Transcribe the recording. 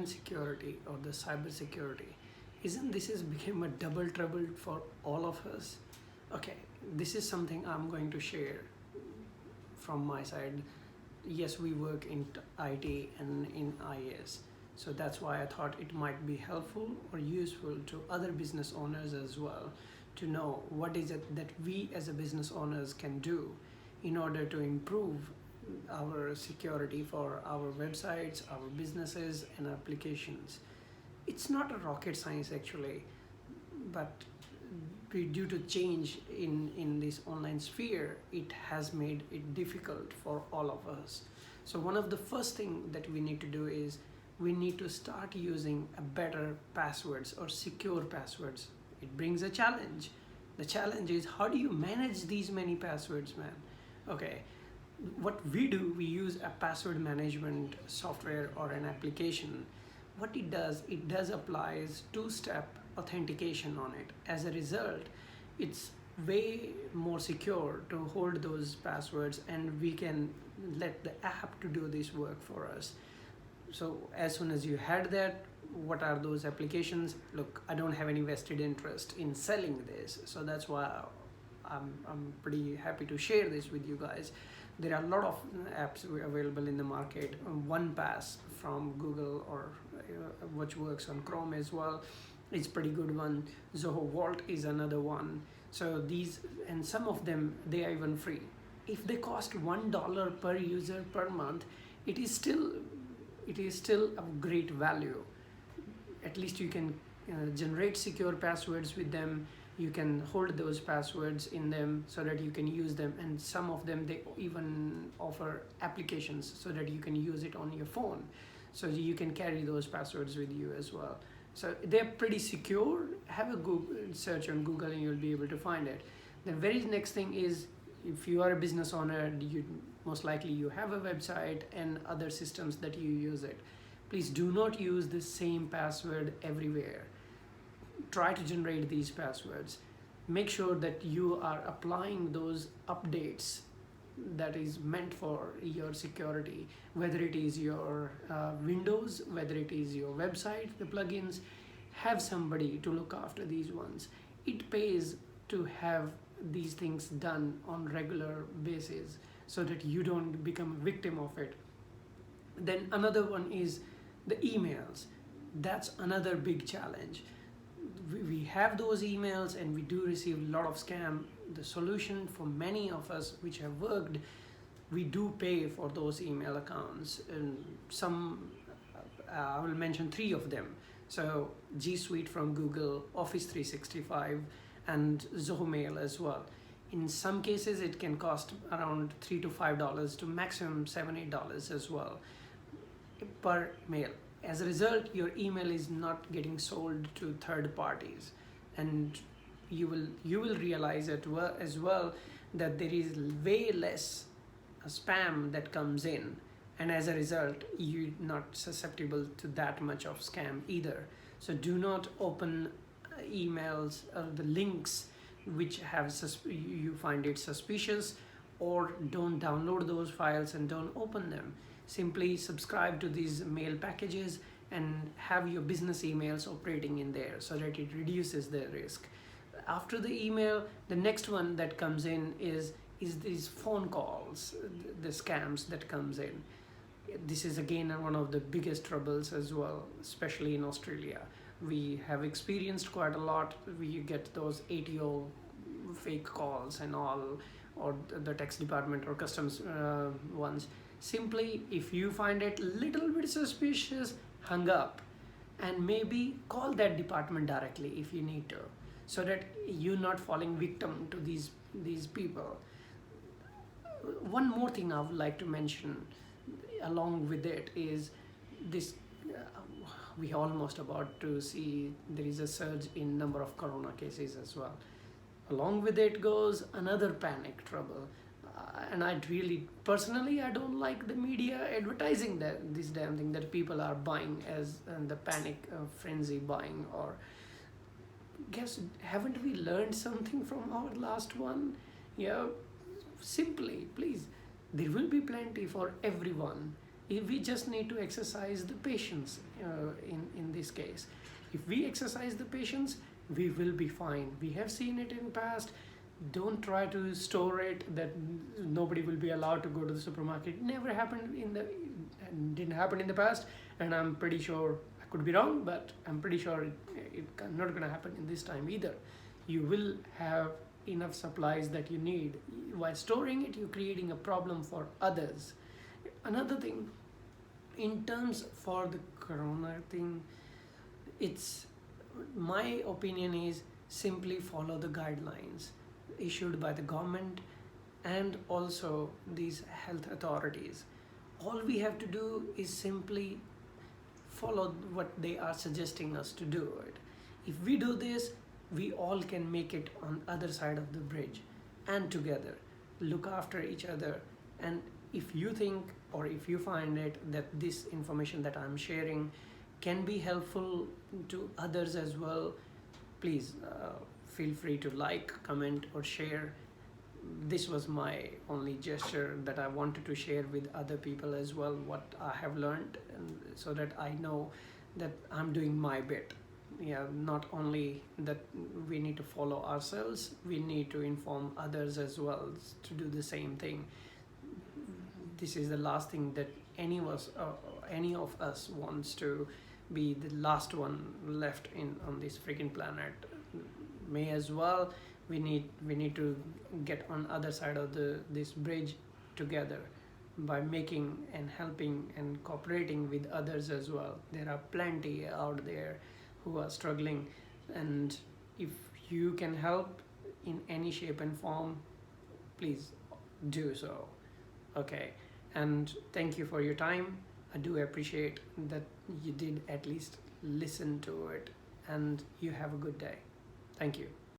online security or the cyber security, isn't this has become a double trouble for all of us? Okay, this is something I'm going to share from my side. Yes, we work in IT and in IS, so that's why I thought it might be helpful or useful to other business owners as well to know what is it that we as a business owners can do in order to improve our security for our websites, our businesses, and applications. It's not a rocket science actually, but due to change in this online sphere, it has made it difficult for all of us. So one of the first thing that we need to do is we need to start using a better passwords or secure passwords. It brings a challenge. The challenge is, how do you manage these many passwords, man? Okay, what we do, we use a password management software or an application. What it does applies two-step authentication on it. As a result, it's way more secure to hold those passwords, and we can let the app to do this work for us. So as soon as you had that, what are those applications? Look, I don't have any vested interest in selling this, so that's why I'm pretty happy to share this with you guys. There are a lot of apps available in the market. OnePass from Google, or which works on Chrome as well, it's pretty good one. Zoho Vault is another one. So these, and some of them, they are even free. If they cost $1 per user per month, it is still a great value. At least you can generate secure passwords with them. You can hold those passwords in them so that you can use them, and some of them they even offer applications so that you can use it on your phone, so you can carry those passwords with you as well. So they're pretty secure. Have a Google search on Google and you'll be able to find it. The very next thing is, if you are a business owner, most likely you have a website and other systems that you use it. Please do not use the same password everywhere. Try to generate these passwords. Make sure that you are applying those updates that is meant for your security, whether it is your Windows, whether it is your website, the plugins. Have somebody to look after these ones. It pays to have these things done on regular basis so that you don't become a victim of it. Then another one is the emails. That's another big challenge. We have those emails and we do receive a lot of scam. The solution for many of us which have worked, we do pay for those email accounts, and some I will mention three of them. So G Suite from Google, Office 365, and Zoho Mail as well. In some cases it can cost around $3 to $5 to maximum $7-8 as well per mail. As a result, your email is not getting sold to third parties, and you will realize as well that there is way less spam that comes in, and as a result you're not susceptible to that much of scam either. So do not open emails or the links which have you find it suspicious, or don't download those files and don't open them. Simply subscribe to these mail packages and have your business emails operating in there so that it reduces the risk. After the email, the next one that comes in is these phone calls, the scams that comes in. This is again one of the biggest troubles as well, especially in Australia. We have experienced quite a lot. We get those ATO fake calls and all, or the tax department or customs ones. Simply, if you find it little bit suspicious, hang up and maybe call that department directly if you need to, so that you're not falling victim to these people. One more thing I would like to mention along with it is this. We almost about to see there is a surge in number of corona cases as well. Along with it goes another panic trouble. And I really, personally, I don't like the media advertising this damn thing that people are buying as the panic frenzy buying. Or guess, haven't we learned something from our last one? Yeah, simply, please, there will be plenty for everyone. We just need to exercise the patience in this case. If we exercise the patience, we will be fine. We have seen it in past. Don't try to store it that nobody will be allowed to go to the supermarket. It never happened didn't happen in the past, and I'm pretty sure, I could be wrong, but I'm pretty sure it not going to happen in this time either. You will have enough supplies that you need. While storing it, you're creating a problem for others. Another thing, in terms for the corona thing, it's my opinion is simply follow the guidelines issued by the government and also these health authorities. All we have to do is simply follow what they are suggesting us to do it. If we do this, we all can make it on other side of the bridge, and together look after each other. And if you think, or if you find it that this information that I'm sharing can be helpful to others as well, please feel free to like, comment, or share. This was my only gesture that I wanted to share with other people as well, what I have learned, and so that I know that I'm doing my bit. Yeah, not only that we need to follow ourselves, we need to inform others as well to do the same thing. This is the last thing that any of us wants to be the last one left on this freaking planet. May as well, we need to get on other side of this bridge together by making and helping and cooperating with others as well. There are plenty out there who are struggling, and if you can help in any shape and form, please do so. Okay, and thank you for your time. I do appreciate that you did at least listen to it, and you have a good day. Thank you.